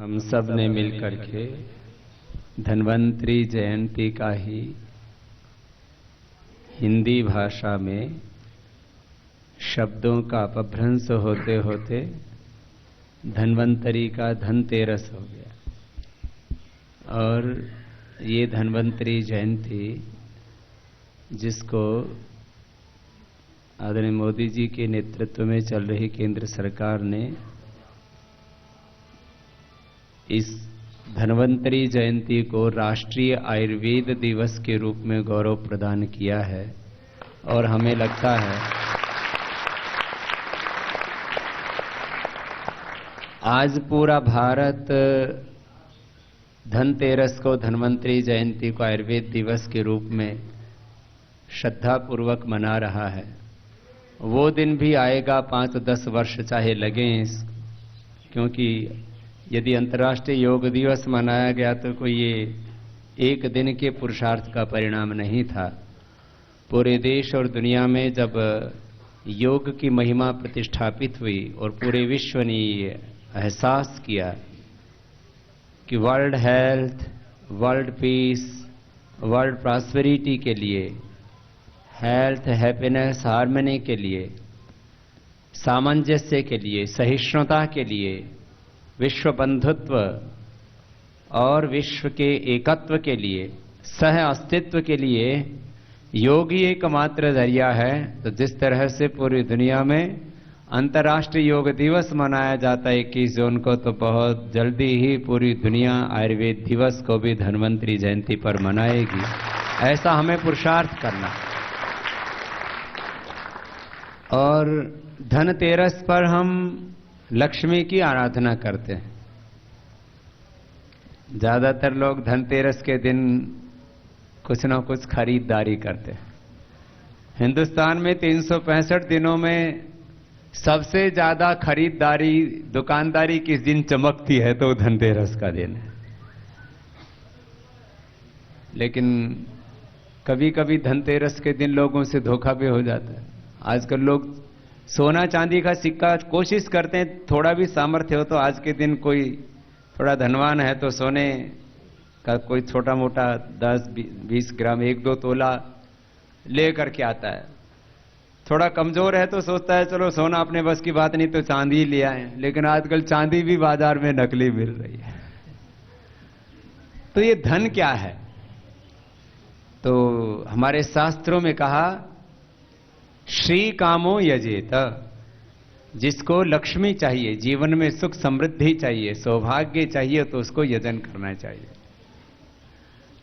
हम सब ने मिलकर के धन्वंतरी जयंती का ही हिंदी भाषा में शब्दों का अपभ्रंश होते होते धन्वंतरी का धनतेरस हो गया। और ये धन्वंतरी जयंती जिसको आदरणीय मोदी जी के नेतृत्व में चल रही केंद्र सरकार ने इस धन्वंतरी जयंती को राष्ट्रीय आयुर्वेद दिवस के रूप में गौरव प्रदान किया है। और हमें लगता है आज पूरा भारत धनतेरस को धन्वंतरी जयंती को आयुर्वेद दिवस के रूप में श्रद्धापूर्वक मना रहा है। वो दिन भी आएगा 5-10 वर्ष चाहे लगें, क्योंकि यदि अंतर्राष्ट्रीय योग दिवस मनाया गया तो कोई ये एक दिन के पुरुषार्थ का परिणाम नहीं था। पूरे देश और दुनिया में जब योग की महिमा प्रतिष्ठापित हुई और पूरे विश्व ने ये एहसास किया कि world health, world peace, world prosperity के लिए, हेल्थ, हैप्पीनेस, हार्मनी के लिए, सामंजस्य के लिए, सहिष्णुता के लिए, विश्व बंधुत्व और विश्व के एकत्व के लिए, सह अस्तित्व के लिए योग ही एकमात्र जरिया है। तो जिस तरह से पूरी दुनिया में अंतर्राष्ट्रीय योग दिवस मनाया जाता है 21 जून को, तो बहुत जल्दी ही पूरी दुनिया आयुर्वेद दिवस को भी धन्वंतरी जयंती पर मनाएगी। ऐसा हमें पुरुषार्थ करना। और धनतेरस पर हम लक्ष्मी की आराधना करते हैं। ज्यादातर लोग धनतेरस के दिन कुछ ना कुछ खरीदारी करते हैं। हिंदुस्तान में 365 दिनों में सबसे ज्यादा खरीदारी, दुकानदारी किस दिन चमकती है तो धनतेरस का दिन है। लेकिन कभी कभी धनतेरस के दिन लोगों से धोखा भी हो जाता है। आजकल लोग सोना चांदी का सिक्का कोशिश करते हैं, थोड़ा भी सामर्थ्य हो तो आज के दिन कोई थोड़ा धनवान है तो सोने का कोई छोटा मोटा 10-20 ग्राम 1-2 तोला ले करके आता है। थोड़ा कमजोर है तो सोचता है चलो सोना अपने बस की बात नहीं तो चांदी ले आए। लेकिन आजकल चांदी भी बाजार में नकली मिल रही है। तो ये धन क्या है? तो हमारे शास्त्रों में कहा श्री कामो यजेत, जिसको लक्ष्मी चाहिए, जीवन में सुख समृद्धि चाहिए, सौभाग्य चाहिए, तो उसको यजन करना चाहिए।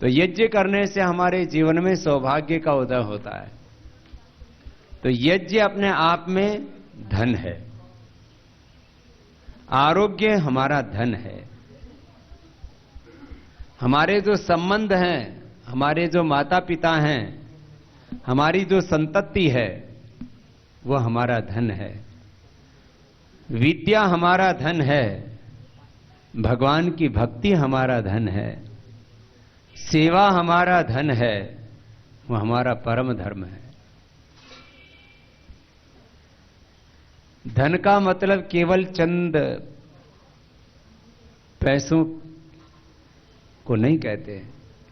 तो यज्ञ करने से हमारे जीवन में सौभाग्य का उदय होता है। तो यज्ञ अपने आप में धन है। आरोग्य हमारा धन है। हमारे जो संबंध हैं, हमारे जो माता पिता हैं, हमारी जो संतति है, वो हमारा धन है। विद्या हमारा धन है। भगवान की भक्ति हमारा धन है। सेवा हमारा धन है। वो हमारा परम धर्म है। धन का मतलब केवल चंद पैसों को नहीं कहते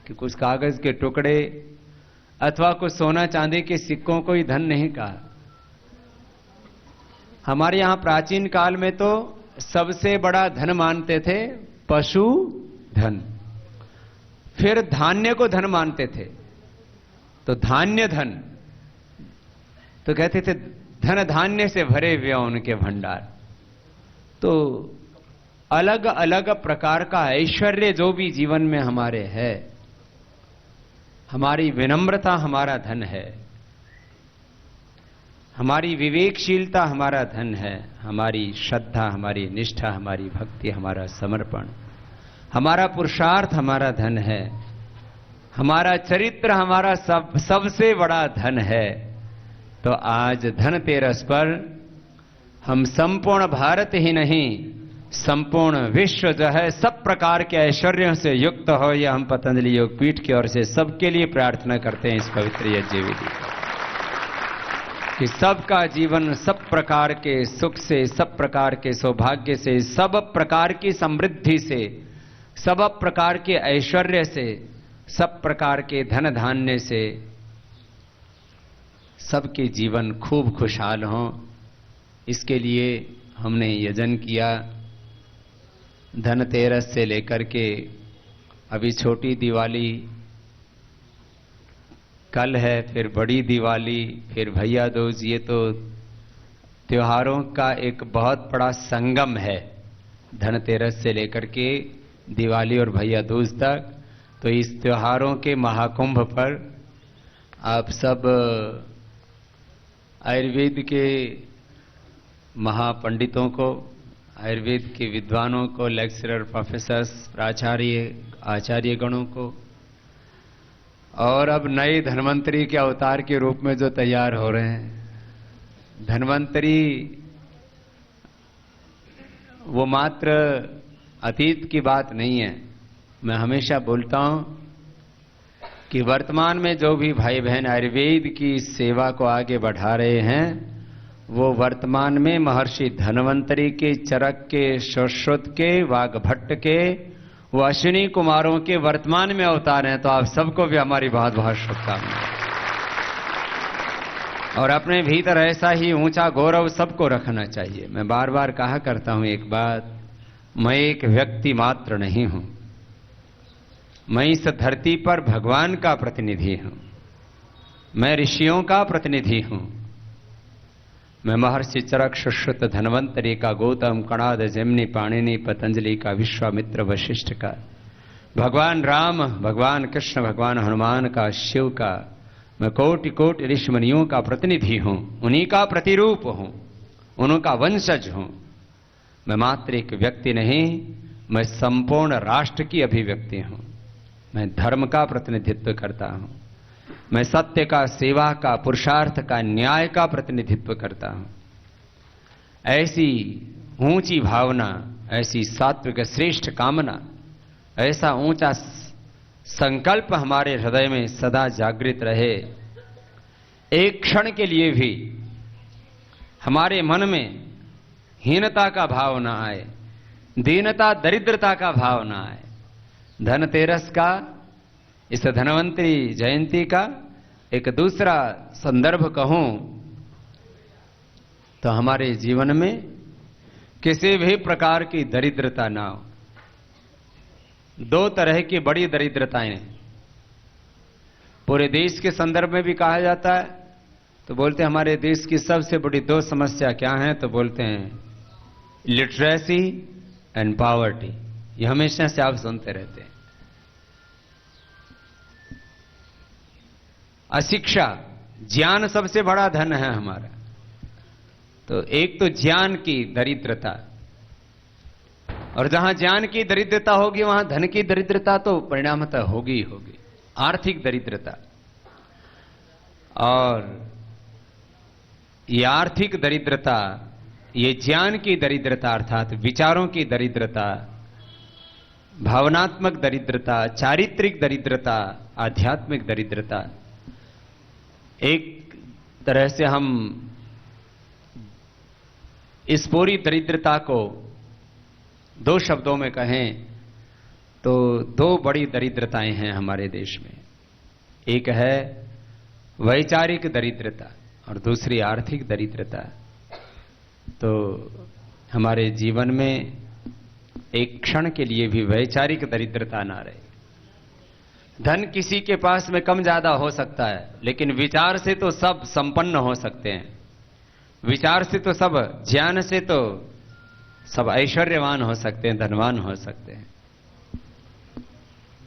कि कुछ कागज के टुकड़े अथवा कुछ सोना चांदी के सिक्कों को ही धन नहीं कहा। हमारे यहां प्राचीन काल में तो सबसे बड़ा धन मानते थे पशु धन, फिर धान्य को धन मानते थे। तो धान्य धन, तो कहते थे धन धान्य से भरे हुए उनके भंडार। तो अलग अलग प्रकार का ऐश्वर्य जो भी जीवन में हमारे है, हमारी विनम्रता हमारा धन है, हमारी विवेकशीलता हमारा धन है, हमारी श्रद्धा, हमारी निष्ठा, हमारी भक्ति, हमारा समर्पण, हमारा पुरुषार्थ हमारा धन है, हमारा चरित्र हमारा सबसे बड़ा धन है। तो आज धनतेरस पर हम संपूर्ण भारत ही नहीं, संपूर्ण विश्व जो है सब प्रकार के ऐश्वर्यों से युक्त हो, यह हम पतंजलि योग पीठ की ओर से सबके लिए प्रार्थना करते हैं इस पवित्र यज्ञ विधि। कि सबका जीवन सब प्रकार के सुख से, सब प्रकार के सौभाग्य से, सब प्रकार की समृद्धि से, सब प्रकार के ऐश्वर्य से, सब प्रकार के धन धान्य से सबके जीवन खूब खुशहाल हों, इसके लिए हमने यजन किया। धनतेरस से लेकर के अभी छोटी दिवाली कल है, फिर बड़ी दिवाली, फिर भैया दूज, ये तो त्योहारों का एक बहुत बड़ा संगम है। धनतेरस से लेकर के दिवाली और भैया दूज तक, तो इस त्योहारों के महाकुंभ पर आप सब आयुर्वेद के महापंडितों को, आयुर्वेद के विद्वानों को, लेक्चरर, प्रोफेसर्स, प्राचार्य, आचार्य गणों को, और अब नए धन्वंतरी के अवतार के रूप में जो तैयार हो रहे हैं। धन्वंतरी वो मात्र अतीत की बात नहीं है। मैं हमेशा बोलता हूं कि वर्तमान में जो भी भाई बहन आयुर्वेद की सेवा को आगे बढ़ा रहे हैं, वो वर्तमान में महर्षि धन्वंतरी के, चरक के, सुश्रुत के, वाग्भट्ट के, वो अश्विनी कुमारों के वर्तमान में अवतार हैं। तो आप सबको भी हमारी बहुत बहुत शुभकामनाएं। और अपने भीतर ऐसा ही ऊंचा गौरव सबको रखना चाहिए। मैं बार बार कहा करता हूं एक बात, मैं एक व्यक्ति मात्र नहीं हूं, मैं इस धरती पर भगवान का प्रतिनिधि हूं, मैं ऋषियों का प्रतिनिधि हूं, मैं महर्षि चरक, सुश्रुत, धन्वंतरी का, गौतम, कणाद, जैमिनी, पाणिनि, पतंजलि का, विश्वामित्र, वशिष्ठ का, भगवान राम, भगवान कृष्ण, भगवान हनुमान का, शिव का, मैं कोटि कोटि ऋषि मुनियों का प्रतिनिधि हूं, उन्हीं का प्रतिरूप हूं, उनका वंशज हूं। मैं मात्र एक व्यक्ति नहीं, मैं संपूर्ण राष्ट्र की अभिव्यक्ति हूं। मैं धर्म का प्रतिनिधित्व करता हूं, मैं सत्य का, सेवा का, पुरुषार्थ का, न्याय का प्रतिनिधित्व करता हूं। ऐसी ऊंची भावना, ऐसी सात्विक श्रेष्ठ कामना, ऐसा ऊंचा संकल्प हमारे हृदय में सदा जागृत रहे। एक क्षण के लिए भी हमारे मन में हीनता का भाव न आए, दीनता, दरिद्रता का भाव न आए। धनतेरस का, इस धन्वंतरी जयंती का एक दूसरा संदर्भ कहूं तो हमारे जीवन में किसी भी प्रकार की दरिद्रता ना हो। दो तरह की बड़ी दरिद्रताएं पूरे देश के संदर्भ में भी कहा जाता है। तो बोलते हैं हमारे देश की सबसे बड़ी दो समस्या क्या हैं, तो बोलते हैं लिटरेसी एंड पॉवर्टी। ये हमेशा से आप सुनते रहते हैं। अशिक्षा, ज्ञान सबसे बड़ा धन है हमारा। तो एक तो ज्ञान की दरिद्रता, और जहां ज्ञान की दरिद्रता होगी वहां धन की दरिद्रता तो परिणामतः होगी ही होगी। आर्थिक दरिद्रता, और ये आर्थिक दरिद्रता, ये ज्ञान की दरिद्रता अर्थात विचारों की दरिद्रता, भावनात्मक दरिद्रता, चारित्रिक दरिद्रता, आध्यात्मिक दरिद्रता, एक तरह से हम इस पूरी दरिद्रता को दो शब्दों में कहें तो दो बड़ी दरिद्रताएं हैं हमारे देश में। एक है वैचारिक दरिद्रता और दूसरी आर्थिक दरिद्रता। तो हमारे जीवन में एक क्षण के लिए भी वैचारिक दरिद्रता ना रहे। धन किसी के पास में कम ज्यादा हो सकता है, लेकिन विचार से तो सब संपन्न हो सकते हैं। विचार से तो सब, ज्ञान से तो सब ऐश्वर्यवान हो सकते हैं, धनवान हो सकते हैं।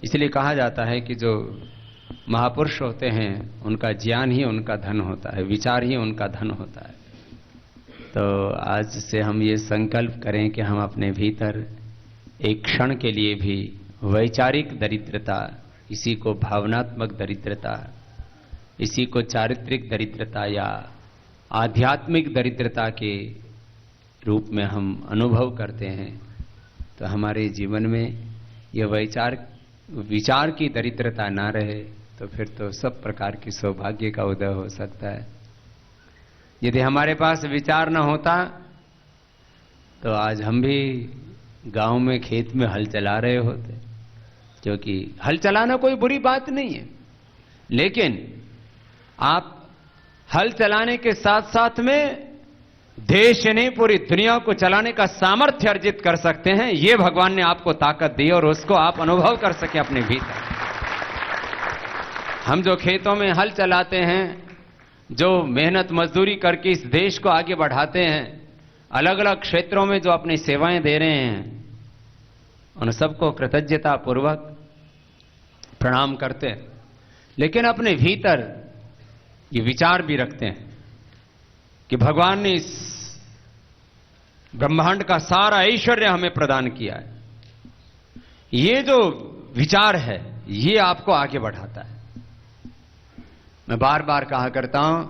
इसलिए कहा जाता है कि जो महापुरुष होते हैं उनका ज्ञान ही उनका धन होता है, विचार ही उनका धन होता है। तो आज से हम ये संकल्प करें कि हम अपने भीतर एक क्षण के लिए भी वैचारिक दरिद्रता, इसी को भावनात्मक दरिद्रता, इसी को चारित्रिक दरिद्रता या आध्यात्मिक दरिद्रता के रूप में हम अनुभव करते हैं। तो हमारे जीवन में यह विचार की दरिद्रता ना रहे तो फिर तो सब प्रकार की सौभाग्य का उदय हो सकता है। यदि हमारे पास विचार न होता तो आज हम भी गांव में खेत में हल चला रहे होते, क्योंकि हल चलाना कोई बुरी बात नहीं है, लेकिन आप हल चलाने के साथ साथ में देश नहीं पूरी दुनिया को चलाने का सामर्थ्य अर्जित कर सकते हैं। यह भगवान ने आपको ताकत दी और उसको आप अनुभव कर सके अपने भीतर। हम जो खेतों में हल चलाते हैं, जो मेहनत मजदूरी करके इस देश को आगे बढ़ाते हैं, अलग अलग क्षेत्रों में जो अपनी सेवाएं दे रहे हैं, उन सबको कृतज्ञता पूर्वक प्रणाम करते हैं, लेकिन अपने भीतर ये विचार भी रखते हैं कि भगवान ने इस ब्रह्मांड का सारा ऐश्वर्य हमें प्रदान किया है। ये जो विचार है ये आपको आगे बढ़ाता है। मैं बार बार कहा करता हूं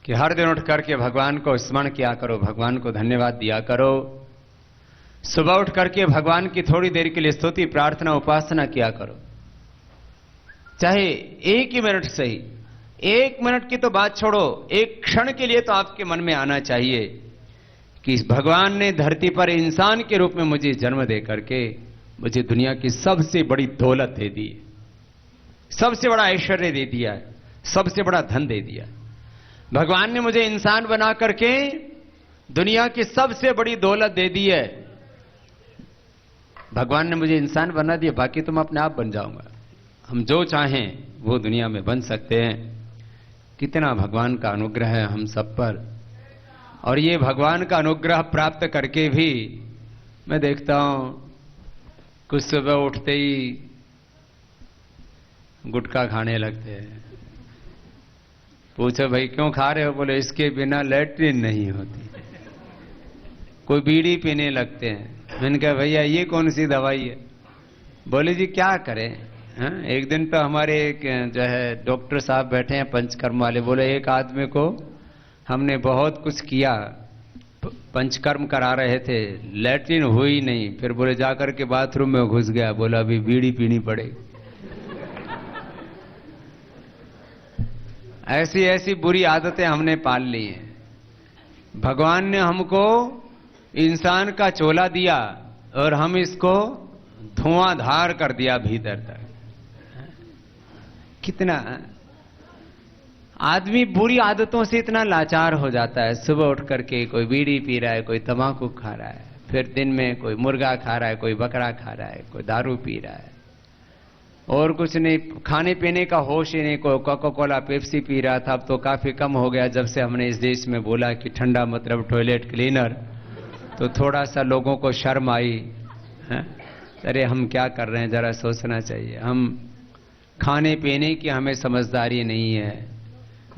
कि हर दिन उठ करके भगवान को स्मरण किया करो, भगवान को धन्यवाद दिया करो। सुबह उठ करके भगवान की थोड़ी देर के लिए स्तुति प्रार्थना उपासना किया करो, चाहे एक ही मिनट सही। 1 मिनट की तो बात छोड़ो, एक क्षण के लिए तो आपके मन में आना चाहिए कि भगवान ने धरती पर इंसान के रूप में मुझे जन्म दे करके मुझे दुनिया की सबसे बड़ी दौलत दे दी, सबसे बड़ा ऐश्वर्य दे दिया है, सबसे बड़ा धन दे दिया। भगवान ने मुझे इंसान बना करके दुनिया की सबसे बड़ी दौलत दे दी है। भगवान ने मुझे इंसान बना दिया, बाकी तो मैं अपने आप बन जाऊंगा। हम जो चाहें वो दुनिया में बन सकते हैं। कितना भगवान का अनुग्रह है हम सब पर। और ये भगवान का अनुग्रह प्राप्त करके भी मैं देखता हूं कुछ सुबह उठते ही गुटखा खाने लगते हैं। पूछो भाई क्यों खा रहे हो? बोले इसके बिना लैट्रिन नहीं होती। कोई बीड़ी पीने लगते हैं। मैंने कहा भैया ये कौन सी दवाई है? बोले जी क्या करें। हाँ? एक दिन तो हमारे एक जो है डॉक्टर साहब बैठे हैं पंचकर्म वाले, बोले एक आदमी को हमने बहुत कुछ किया, पंचकर्म करा रहे थे, लैट्रिन हुई नहीं, फिर बोले जाकर के बाथरूम में घुस गया, बोला अभी बीड़ी पीनी पड़ेगी। ऐसी ऐसी बुरी आदतें हमने पाल ली हैं। भगवान ने हमको इंसान का चोला दिया और हम इसको धुआंधार कर दिया भीतर तक। कितना आदमी बुरी आदतों से इतना लाचार हो जाता है। सुबह उठ करके कोई बीड़ी पी रहा है, कोई तंबाकू खा रहा है, फिर दिन में कोई मुर्गा खा रहा है, कोई बकरा खा रहा है, कोई दारू पी रहा है और कुछ नहीं, खाने पीने का होश ही नहीं। कोई कोका कोला पेप्सी पी रहा था, अब तो काफी कम हो गया जब से हमने इस देश में बोला कि ठंडा मतलब टॉयलेट क्लीनर, तो थोड़ा सा लोगों को शर्म आई। अरे हम क्या कर रहे हैं, जरा सोचना चाहिए। हम खाने पीने की हमें समझदारी नहीं है,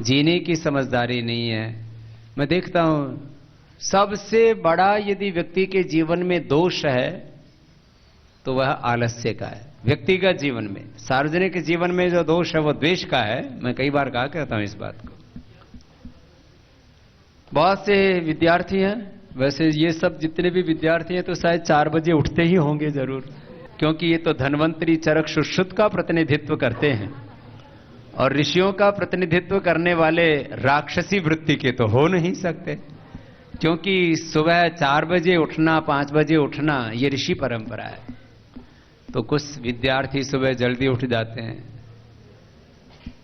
जीने की समझदारी नहीं है। मैं देखता हूं सबसे बड़ा यदि व्यक्ति के जीवन में दोष है तो वह आलस्य का है। व्यक्तिगत जीवन में, सार्वजनिक जीवन में जो दोष है वो द्वेष का है। मैं कई बार कहा करता हूं इस बात को। बहुत से विद्यार्थी हैं, वैसे ये सब जितने भी विद्यार्थी हैं तो शायद 4 बजे उठते ही होंगे जरूर, क्योंकि ये तो धन्वंतरी चरक सुश्रुत का प्रतिनिधित्व करते हैं और ऋषियों का प्रतिनिधित्व करने वाले राक्षसी वृत्ति के तो हो नहीं सकते, क्योंकि सुबह 4 बजे उठना, 5 बजे उठना ये ऋषि परंपरा है। तो कुछ विद्यार्थी सुबह जल्दी उठ जाते हैं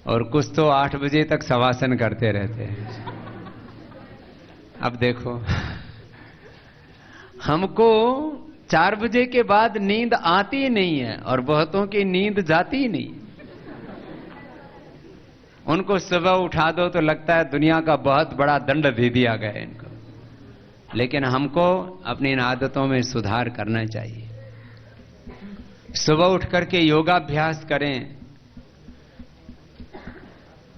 और कुछ तो 8 बजे तक शवासन करते रहते हैं। अब देखो हमको 4 बजे के बाद नींद आती ही नहीं है और बहुतों की नींद जाती ही नहीं। उनको सुबह उठा दो तो लगता है दुनिया का बहुत बड़ा दंड दे दिया गया है इनको। लेकिन हमको अपनी इन आदतों में सुधार करना चाहिए। सुबह उठ करके योगाभ्यास करें।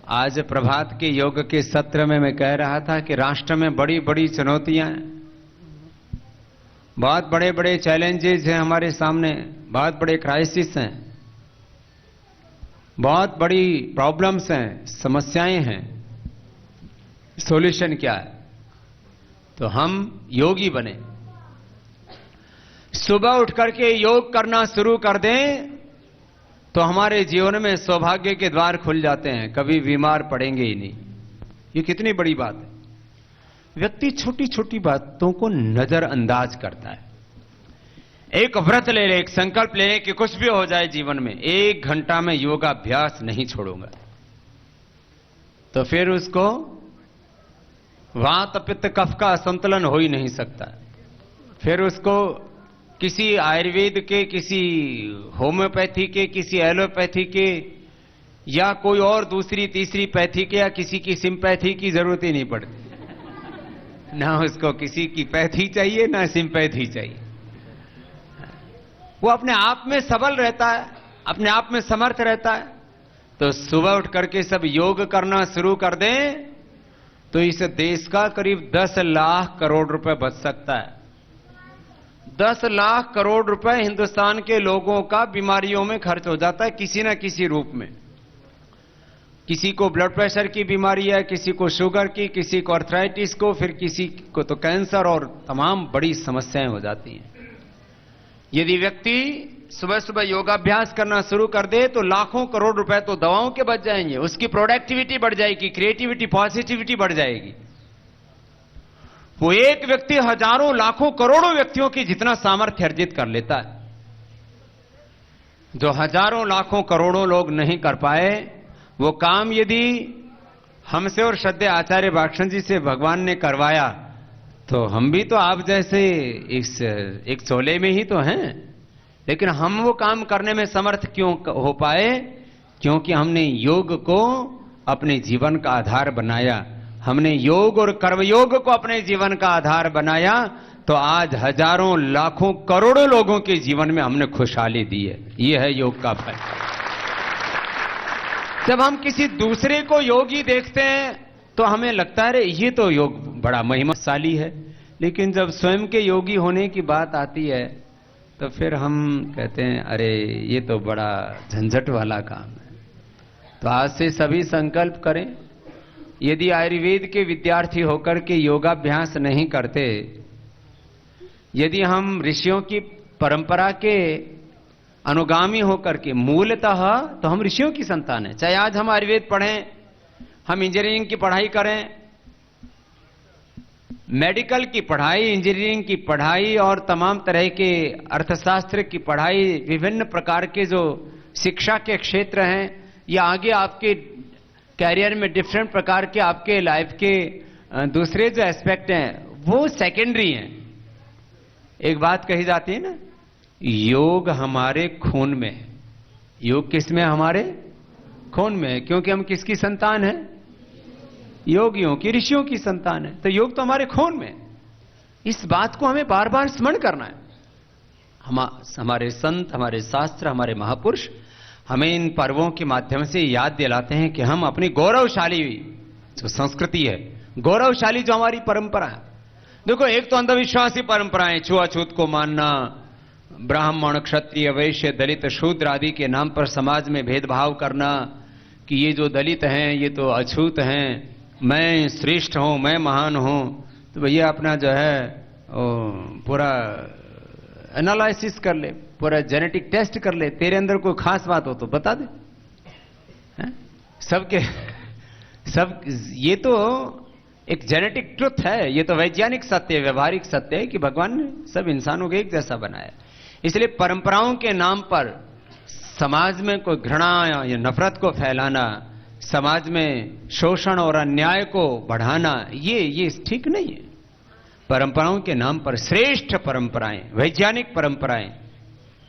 आज प्रभात के योग के सत्र में मैं कह रहा था कि राष्ट्र में बड़ी बड़ी चुनौतियां हैं, बहुत बड़े बड़े चैलेंजेस हैं हमारे सामने, बहुत बड़े क्राइसिस हैं, बहुत बड़ी प्रॉब्लम्स हैं, समस्याएं हैं। सॉल्यूशन क्या है? तो हम योगी बने। सुबह उठ करके योग करना शुरू कर दें तो हमारे जीवन में सौभाग्य के द्वार खुल जाते हैं, कभी बीमार पड़ेंगे ही नहीं। ये कितनी बड़ी बात है। व्यक्ति छोटी छोटी बातों को नजरअंदाज करता है। एक व्रत ले ले, एक संकल्प ले ले कि कुछ भी हो जाए जीवन में 1 घंटा में योगाभ्यास नहीं छोड़ूंगा, तो फिर उसको वात पित्त कफ का असंतुलन हो ही नहीं सकता। फिर उसको किसी आयुर्वेद के, किसी होम्योपैथी के, किसी एलोपैथी के या कोई और दूसरी तीसरी पैथी के या किसी की सिंपैथी की जरूरत ही नहीं पड़ती। ना उसको किसी की पैथी चाहिए ना सिंपैथी चाहिए। वो अपने आप में सबल रहता है, अपने आप में समर्थ रहता है। तो सुबह उठ करके सब योग करना शुरू कर दें तो इस देश का करीब 10 लाख करोड़ रुपए बच सकता है। 10 लाख करोड़ रुपए हिंदुस्तान के लोगों का बीमारियों में खर्च हो जाता है किसी ना किसी रूप में। किसी को ब्लड प्रेशर की बीमारी है, किसी को शुगर की, किसी को आर्थराइटिस को, फिर किसी को तो कैंसर और तमाम बड़ी समस्याएं हो जाती हैं। यदि व्यक्ति सुबह सुबह योगाभ्यास करना शुरू कर दे तो लाखों करोड़ रुपए तो दवाओं के बच जाएंगे, उसकी प्रोडक्टिविटी बढ़ जाएगी, क्रिएटिविटी, पॉजिटिविटी बढ़ जाएगी। वो एक व्यक्ति हजारों लाखों करोड़ों व्यक्तियों की जितना सामर्थ्य अर्जित कर लेता है, जो हजारों लाखों करोड़ों लोग नहीं कर पाए, वो काम यदि हमसे और श्रद्धेय आचार्य भाषण जी से भगवान ने करवाया तो हम भी तो आप जैसे एक चोले में ही तो हैं। लेकिन हम वो काम करने में समर्थ क्यों हो पाए? क्योंकि हमने योग को अपने जीवन का आधार बनाया। हमने योग और कर्मयोग को अपने जीवन का आधार बनाया तो आज हजारों लाखों करोड़ों लोगों के जीवन में हमने खुशहाली दी है। यह है योग का फल। जब हम किसी दूसरे को योगी देखते हैं तो हमें लगता है ये तो योग बड़ा महिमाशाली है, लेकिन जब स्वयं के योगी होने की बात आती है तो फिर हम कहते हैं अरे ये तो बड़ा झंझट वाला काम है। तो आज से सभी संकल्प करें, यदि आयुर्वेद के विद्यार्थी होकर के योगाभ्यास नहीं करते, यदि हम ऋषियों की परंपरा के अनुगामी होकर के, मूलतः तो हम ऋषियों की संतान है। चाहे आज हम आयुर्वेद पढ़ें, हम इंजीनियरिंग की पढ़ाई करें, मेडिकल की पढ़ाई, इंजीनियरिंग की पढ़ाई और तमाम तरह के अर्थशास्त्र की पढ़ाई, विभिन्न प्रकार के जो शिक्षा के क्षेत्र हैं या आगे आपके कैरियर में डिफरेंट प्रकार के आपके लाइफ के दूसरे जो एस्पेक्ट हैं वो सेकेंडरी हैं। एक बात कही जाती है ना, योग हमारे खून में है। योग किसमें? हमारे खून में है। क्योंकि हम किसकी संतान हैं? योगियों की, ऋषियों की संतान है। तो योग तो हमारे खून में है। इस बात को हमें बार बार स्मरण करना है। हमारे संत, हमारे शास्त्र, हमारे महापुरुष हमें इन पर्वों के माध्यम से याद दिलाते हैं कि हम अपनी गौरवशाली जो संस्कृति है, गौरवशाली जो हमारी परंपरा है। देखो, एक तो अंधविश्वासी परंपराएं, छुआछूत को मानना, ब्राह्मण, क्षत्रिय, वैश्य, दलित, शूद्र आदि के नाम पर समाज में भेदभाव करना कि ये जो दलित हैं ये तो अछूत हैं, मैं श्रेष्ठ हूं, मैं महान हूं। तो भैया अपना जो है पूरा एनालिसिस कर ले, पूरा जेनेटिक टेस्ट कर ले, तेरे अंदर कोई खास बात हो तो बता दे। सब ये तो एक जेनेटिक ट्रुथ है, ये तो वैज्ञानिक सत्य, व्यवहारिक सत्य है कि भगवान ने सब इंसानों को एक जैसा बनाया। इसलिए परंपराओं के नाम पर समाज में कोई घृणा या नफरत को फैलाना, समाज में शोषण और अन्याय को बढ़ाना, ये ठीक नहीं है। परंपराओं के नाम पर श्रेष्ठ परंपराएं, वैज्ञानिक परंपराएं,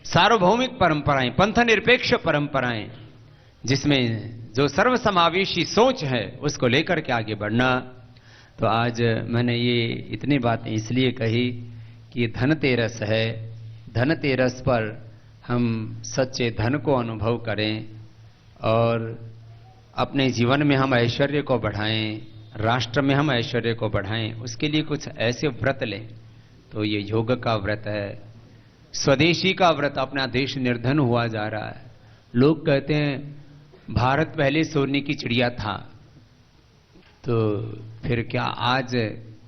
सार्वभौमिक परंपराएं, पंथ निरपेक्ष परंपराएं, जिसमें जो सर्वसमावेशी सोच है उसको लेकर के आगे बढ़ना। तो आज मैंने ये इतनी बातें इसलिए कही कि धनतेरस है, धनतेरस पर हम सच्चे धन को अनुभव करें और अपने जीवन में हम ऐश्वर्य को बढ़ाएं, राष्ट्र में हम ऐश्वर्य को बढ़ाएं। उसके लिए कुछ ऐसे व्रत लें। तो ये योग का व्रत है, स्वदेशी का व्रत। अपना देश निर्धन हुआ जा रहा है। लोग कहते हैं भारत पहले सोने की चिड़िया था, तो फिर क्या आज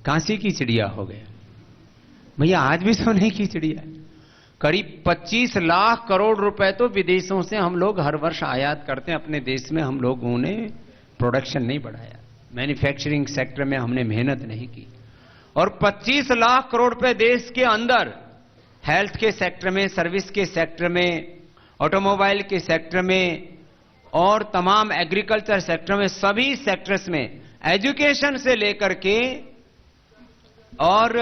कांसी की चिड़िया हो गया? भैया आज भी सोने की चिड़िया है। करीब 25 लाख करोड़ रुपए तो विदेशों से हम लोग हर वर्ष आयात करते हैं। अपने देश में हम लोगों ने प्रोडक्शन नहीं बढ़ाया, मैन्युफैक्चरिंग सेक्टर में हमने मेहनत नहीं की। और 25 लाख करोड़ रुपए देश के अंदर हेल्थ के सेक्टर में, सर्विस के सेक्टर में, ऑटोमोबाइल के सेक्टर में और तमाम एग्रीकल्चर सेक्टर में, सभी सेक्टर्स में, एजुकेशन से लेकर के और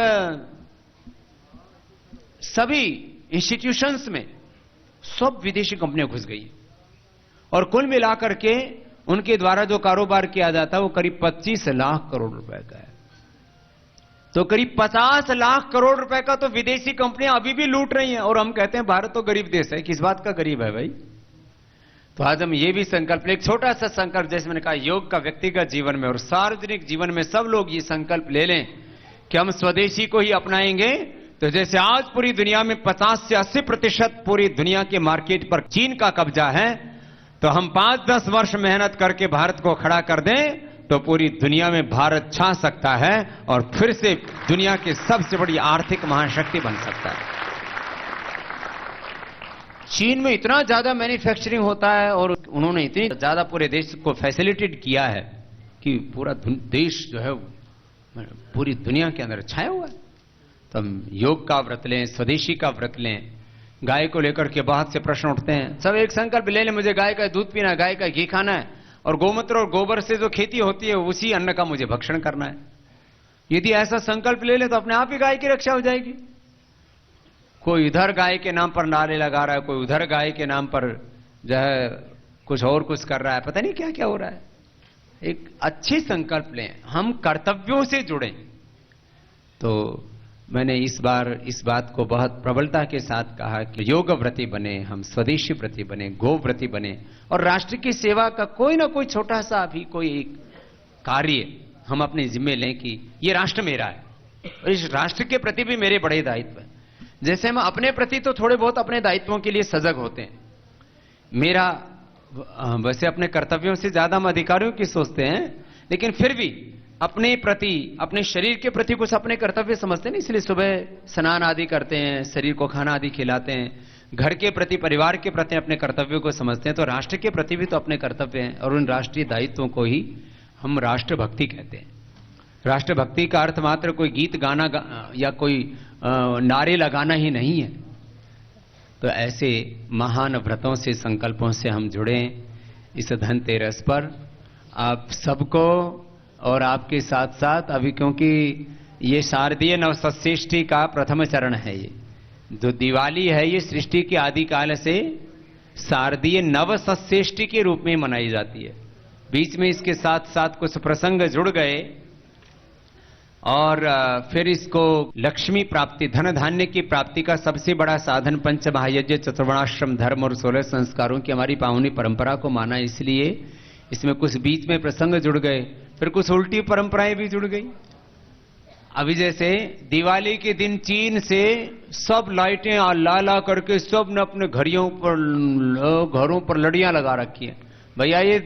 सभी इंस्टीट्यूशंस में सब विदेशी कंपनियां घुस गई और कुल मिलाकर के उनके द्वारा जो कारोबार किया जाता है वो करीब 25 लाख करोड़ रुपए का है। तो करीब 50 लाख करोड़ रुपए का तो विदेशी कंपनियां अभी भी लूट रही हैं और हम कहते हैं भारत तो गरीब देश है। किस बात का गरीब है भाई? तो आज हम ये भी संकल्प, एक छोटा सा संकल्प, जैसे मैंने कहा, योग का व्यक्तिगत जीवन में और सार्वजनिक जीवन में सब लोग ये संकल्प ले लें कि हम स्वदेशी को ही अपनाएंगे। तो जैसे आज पूरी दुनिया में 50 से 80% पूरी दुनिया के मार्केट पर चीन का कब्जा है, तो हम 5-10 वर्ष मेहनत करके भारत को खड़ा कर दें तो पूरी दुनिया में भारत छा सकता है और फिर से दुनिया की सबसे बड़ी आर्थिक महाशक्ति बन सकता है। चीन में इतना ज्यादा मैन्युफैक्चरिंग होता है और उन्होंने इतनी ज्यादा पूरे देश को फैसिलिटेट किया है कि पूरा देश जो है पूरी दुनिया के अंदर छाया हुआ है। तो हम योग का व्रत लें, स्वदेशी का व्रत लें। गाय को लेकर के बहुत से प्रश्न उठते हैं, सब एक संकल्प ले लें, मुझे गाय का दूध पीना है, गाय का घी खाना है और गोमूत्र और गोबर से जो खेती होती है उसी अन्न का मुझे भक्षण करना है। यदि ऐसा संकल्प ले ले तो अपने आप ही गाय की रक्षा हो जाएगी। कोई इधर गाय के नाम पर नारे लगा रहा है, कोई उधर गाय के नाम पर जो है कुछ और कुछ कर रहा है, पता नहीं क्या क्या हो रहा है। एक अच्छी संकल्प लें, हम कर्तव्यों से जुड़ें। तो मैंने इस बार इस बात को बहुत प्रबलता के साथ कहा कि योग व्रती बने, हम स्वदेशी व्रती बने, गो व्रती बने और राष्ट्र की सेवा का कोई ना कोई छोटा सा भी कोई एक कार्य हम अपने जिम्मे लें कि ये राष्ट्र मेरा है और इस राष्ट्र के प्रति भी मेरे बड़े दायित्व हैं। जैसे हम अपने प्रति तो थोड़े बहुत अपने दायित्वों के लिए सजग होते हैं, मेरा वैसे अपने कर्तव्यों से ज्यादा हम अधिकारियों की सोचते हैं, लेकिन फिर भी अपने प्रति, अपने शरीर के प्रति कुछ अपने कर्तव्य समझते हैं, इसलिए सुबह स्नान आदि करते हैं, शरीर को खाना आदि खिलाते हैं, घर के प्रति, परिवार के प्रति अपने कर्तव्यों को समझते हैं। तो राष्ट्र के प्रति भी तो अपने कर्तव्य हैं और उन राष्ट्रीय दायित्वों को ही हम राष्ट्रभक्ति कहते हैं। राष्ट्रभक्ति का अर्थ मात्र कोई गीत गाना या कोई नारे लगाना ही नहीं है। तो ऐसे महान व्रतों से, संकल्पों से हम जुड़े इस धनतेरस पर। आप सबको और आपके साथ साथ अभी, क्योंकि ये शारदीय नवसृष्टि का प्रथम चरण है, ये जो दिवाली है ये सृष्टि के आदिकाल से शारदीय नवसृष्टि के रूप में मनाई जाती है। बीच में इसके साथ साथ कुछ प्रसंग जुड़ गए और फिर इसको लक्ष्मी प्राप्ति, धन धान्य की प्राप्ति का सबसे बड़ा साधन पंच महायज्ञ, चतुर्वर्णाश्रम धर्म और 16 संस्कारों की हमारी पावनी परंपरा को माना, इसलिए इसमें कुछ बीच में प्रसंग जुड़ गए, फिर कुछ उल्टी परंपराएं भी जुड़ गई। अभी जैसे दिवाली के दिन चीन से सब लाइटें ला ला करके सब ने अपने घरों पर लड़ियां लगा रखी है। भैया ये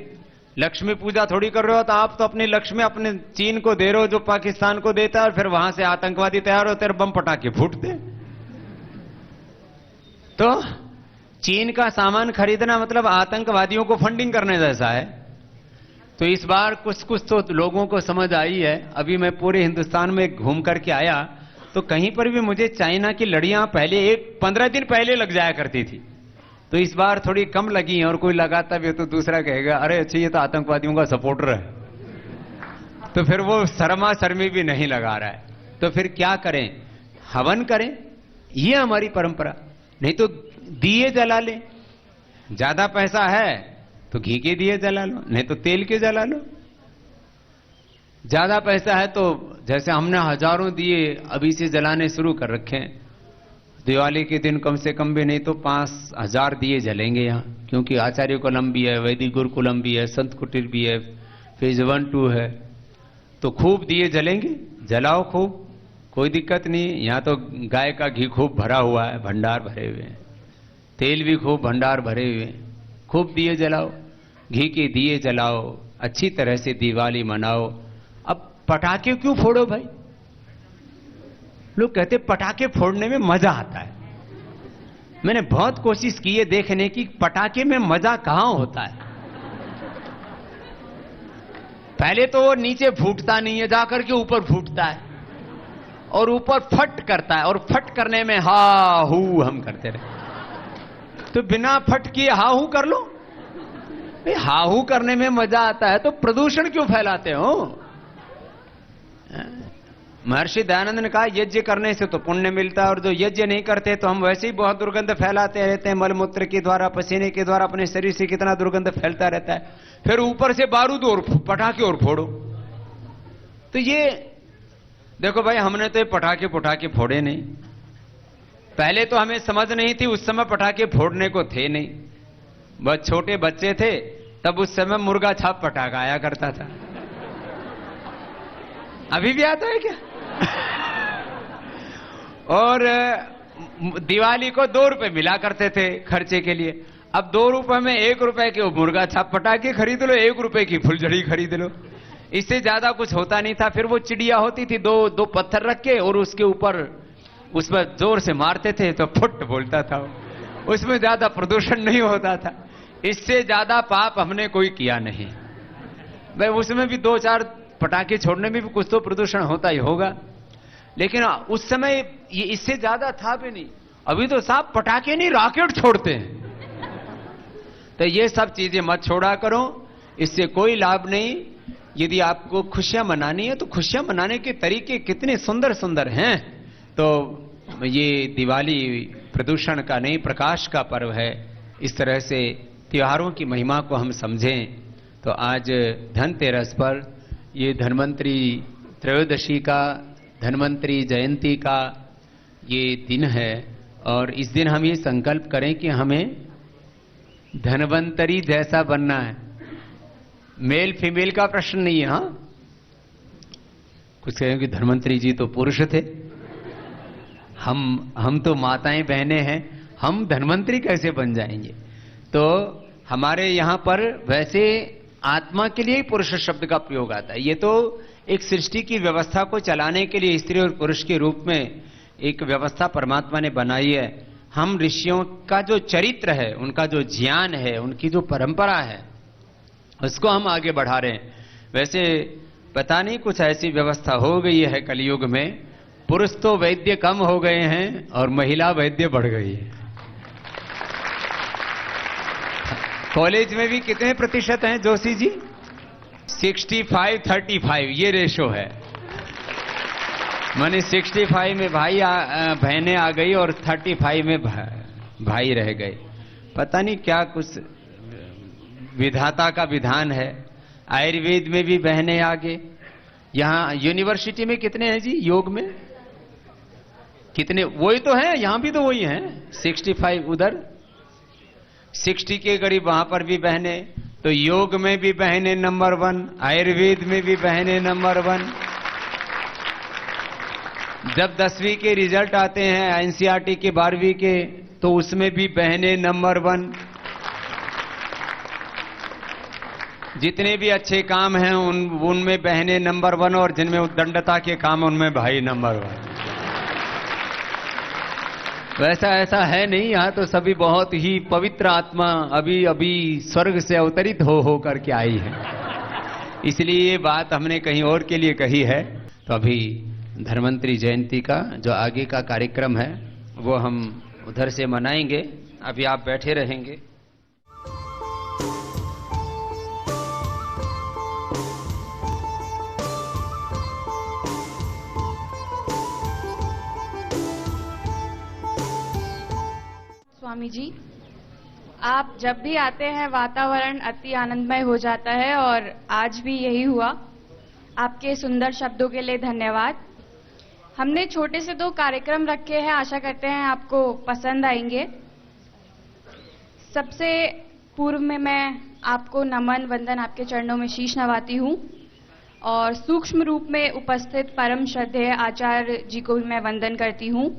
लक्ष्मी पूजा थोड़ी कर रहे हो, तो आप तो अपनी लक्ष्मी अपने चीन को दे रहे हो जो पाकिस्तान को देता है और फिर वहां से आतंकवादी तैयार होते और बम पटाखे फूटते। तो चीन का सामान खरीदना मतलब आतंकवादियों को फंडिंग करने जैसा है। तो इस बार कुछ कुछ तो लोगों को समझ आई है। अभी मैं पूरे हिंदुस्तान में घूम करके आया तो कहीं पर भी मुझे चाइना की लड़ियां पहले 15 दिन पहले लग जाया करती थी, तो इस बार थोड़ी कम लगी हैं और कोई लगाता भी तो दूसरा कहेगा अरे अच्छा ये तो आतंकवादियों का सपोर्टर है, तो फिर वो शर्मा शर्मी भी नहीं लगा रहा है। तो फिर क्या करें, हवन करें, ये हमारी परंपरा। नहीं तो दिए जला लें, ज्यादा पैसा है तो घी के दिए जला लो, नहीं तो तेल के जला लो। ज्यादा पैसा है तो जैसे हमने हजारों दिए अभी से जलाने शुरू कर रखे हैं, दिवाली के दिन कम से कम भी नहीं तो 5000 दिए जलेंगे यहाँ, क्योंकि आचार्य कुलम भी है, वैदिक गुरुकुलम भी है, संत कुटीर भी है, फेज 1-2 है, तो खूब दिए जलेंगे। जलाओ खूब, कोई दिक्कत नहीं। यहाँ तो गाय का घी खूब भरा हुआ है, भंडार भरे हुए हैं, तेल भी खूब भंडार भरे हुए हैं, खूब दिए जलाओ, घी के दिए जलाओ, अच्छी तरह से दिवाली मनाओ। अब पटाखे क्यों फोड़ो भाई? लोग कहते पटाखे फोड़ने में मजा आता है। मैंने बहुत कोशिश की है देखने की पटाखे में मजा कहां होता है। पहले तो वो नीचे फूटता नहीं है, जाकर के ऊपर फूटता है, और ऊपर फट करता है, और फट करने में हा हू हम करते रहे। तो बिना फट किए हा हू कर लो। हा हू करने में मजा आता है तो प्रदूषण क्यों फैलाते हो? महर्षि दयानंद ने कहा यज्ञ करने से तो पुण्य मिलता है, और जो यज्ञ नहीं करते तो हम वैसे ही बहुत दुर्गंध फैलाते रहते हैं। मलमूत्र के द्वारा, पसीने के द्वारा अपने शरीर से कितना दुर्गंध फैलता रहता है। फिर ऊपर से बारूद और पटाखे और फोड़ो। तो ये देखो भाई, हमने तो ये पटाखे फोड़े नहीं। पहले तो हमें समझ नहीं थी, उस समय पटाखे फोड़ने को थे नहीं। बहुत छोटे बच्चे थे तब, उस समय मुर्गा छाप पटाखा आया करता था। अभी भी आता है क्या? और दिवाली को 2 रुपए मिला करते थे खर्चे के लिए। अब 2 रुपए में 1 रुपए के मुर्गा छाप पटाखे खरीद लो, 1 रुपए की फुलझड़ी खरीद लो। इससे ज्यादा कुछ होता नहीं था। फिर वो चिड़िया होती थी, दो पत्थर रख के और उसके ऊपर उस पर जोर से मारते थे तो फुट बोलता था। उसमें ज्यादा प्रदूषण नहीं होता था। इससे ज्यादा पाप हमने कोई किया नहीं भाई। उसमें भी 2-4 पटाखे छोड़ने में भी कुछ तो प्रदूषण होता ही होगा, लेकिन उस समय ये इससे ज्यादा था भी नहीं। अभी तो साहब पटाखे नहीं, रॉकेट छोड़ते हैं। तो ये सब चीजें मत छोड़ा करो, इससे कोई लाभ नहीं। यदि आपको खुशियां मनानी है तो खुशियां मनाने के तरीके कितने सुंदर सुंदर हैं। तो ये दिवाली प्रदूषण का नहीं, प्रकाश का पर्व है। इस तरह से त्योहारों की महिमा को हम समझें। तो आज धनतेरस पर ये धन्वंतरी त्रयोदशी का, धन्वंतरी जयंती का ये दिन है, और इस दिन हम ये संकल्प करें कि हमें धन्वंतरी जैसा बनना है। मेल फीमेल का प्रश्न नहीं है। हाँ, कुछ कहें कि धन्वंतरी जी तो पुरुष थे, हम तो माताएं बहनें हैं, हम धन्वंतरी कैसे बन जाएंगे? तो हमारे यहां पर वैसे आत्मा के लिए पुरुष शब्द का प्रयोग आता है। ये तो एक सृष्टि की व्यवस्था को चलाने के लिए स्त्री और पुरुष के रूप में एक व्यवस्था परमात्मा ने बनाई है। हम ऋषियों का जो चरित्र है, उनका जो ज्ञान है, उनकी जो परंपरा है, उसको हम आगे बढ़ा रहे हैं। वैसे पता नहीं कुछ ऐसी व्यवस्था हो गई है कलयुग में, पुरुष तो वैद्य कम हो गए हैं और महिला वैद्य बढ़ गई है। कॉलेज में भी कितने प्रतिशत हैं जोशी जी? 65-35 ये रेशो है। माने 65 में भाई बहनें आ गई और 35 में भाई रह गए। पता नहीं क्या कुछ विधाता का विधान है। आयुर्वेद में भी बहनें आगे। यहां यूनिवर्सिटी में कितने हैं जी योग में? कितने? वही तो है, यहां भी तो वही हैं। 65 उधर, 60 के करीब वहां पर भी बहनें। तो योग में भी बहनें नंबर 1, आयुर्वेद में भी बहनें नंबर 1। जब 10वीं के रिजल्ट आते हैं एनसीईआरटी के 12वीं के, तो उसमें भी बहनें नंबर 1। जितने भी अच्छे काम हैं उनमें बहनें नंबर 1, और जिनमें उद्दंडता के काम उनमें भाई नंबर 1। वैसा ऐसा है नहीं, यहां तो सभी बहुत ही पवित्र आत्मा अभी स्वर्ग से अवतरित हो करके आई है। इसलिए ये बात हमने कहीं और के लिए कही है। तो अभी धन्वंतरी जयंती का जो आगे का कार्यक्रम है वो हम उधर से मनाएंगे। अभी आप बैठे रहेंगे। स्वामी जी, आप जब भी आते हैं वातावरण अति आनंदमय हो जाता है, और आज भी यही हुआ। आपके सुंदर शब्दों के लिए धन्यवाद। हमने छोटे से 2 कार्यक्रम रखे हैं, आशा करते हैं आपको पसंद आएंगे। सबसे पूर्व में मैं आपको नमन वंदन, आपके चरणों में शीश नवाती हूँ, और सूक्ष्म रूप में उपस्थित परम श्रद्धेय आचार्य जी को भी मैं वंदन करती हूँ।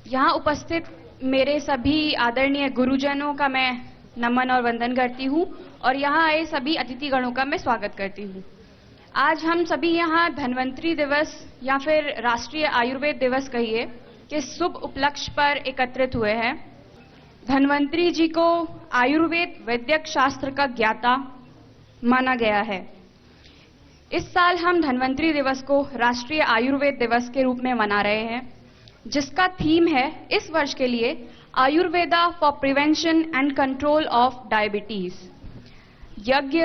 यहाँ उपस्थित मेरे सभी आदरणीय गुरुजनों का मैं नमन और वंदन करती हूँ, और यहाँ आए सभी अतिथिगणों का मैं स्वागत करती हूँ। आज हम सभी यहाँ धन्वंतरी दिवस या फिर राष्ट्रीय आयुर्वेद दिवस कहिए के शुभ उपलक्ष्य पर एकत्रित हुए हैं। धन्वंतरी जी को आयुर्वेद वैद्यक शास्त्र का ज्ञाता माना गया है। इस साल हम धन्वंतरी दिवस को राष्ट्रीय आयुर्वेद दिवस के रूप में मना रहे हैं, जिसका थीम है इस वर्ष के लिए Ayurveda for prevention and control of diabetes. यज्ञ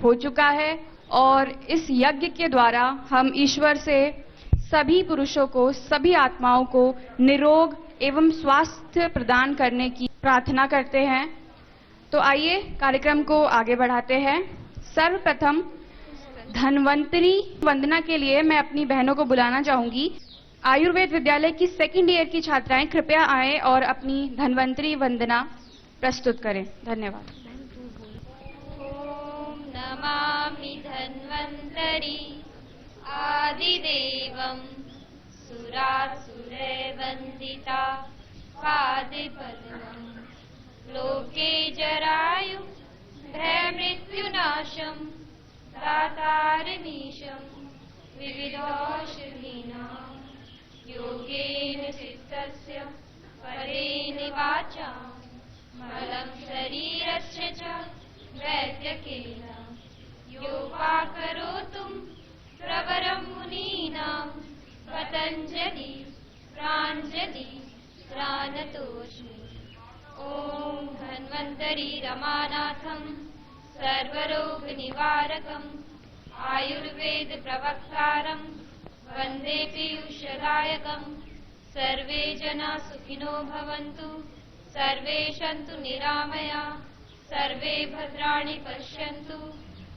हो चुका है और इस यज्ञ के द्वारा हम ईश्वर से सभी पुरुषों को, सभी आत्माओं को निरोग एवं स्वास्थ्य प्रदान करने की प्रार्थना करते हैं। तो आइए कार्यक्रम को आगे बढ़ाते हैं। सर्वप्रथम धन्वंतरी वंदना के लिए मैं अपनी बहनों को बुलाना चाहूंगी। आयुर्वेद विद्यालय की सेकंड ईयर की छात्राएं कृपया आएं और अपनी धन्वंतरी वंदना प्रस्तुत करें। धन्यवाद। ओम नमामि धन्वंतरी आदिदेवं सुरासुरवंदिता पादपद्मं लोके जरायु भयमृत्युनाशं दातारमीशं विविधौषधीनां योगेन चित्तस्य परेण वाचा मलं शरीरस्य च वैद्यकेन योपाकरोतुं प्रवरं मुनीनां पतञ्जलि प्राञ्जलि प्राणतोऽस्मि। ॐ धन्वन्तरि रमानाथं सर्वरोगनिवारकम् आयुर्वेद प्रवक्तारं वन्दे पीयूषदायकं। सर्वे जना सुखिनो भवन्तु, सर्वे सन्तु निरामया, सर्वे भद्राणि पश्यन्तु,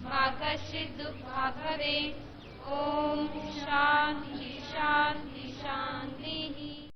मा कश्चित् दुःखभाग् भवेत्। ॐ शान्ति शान्ति शान्तिः।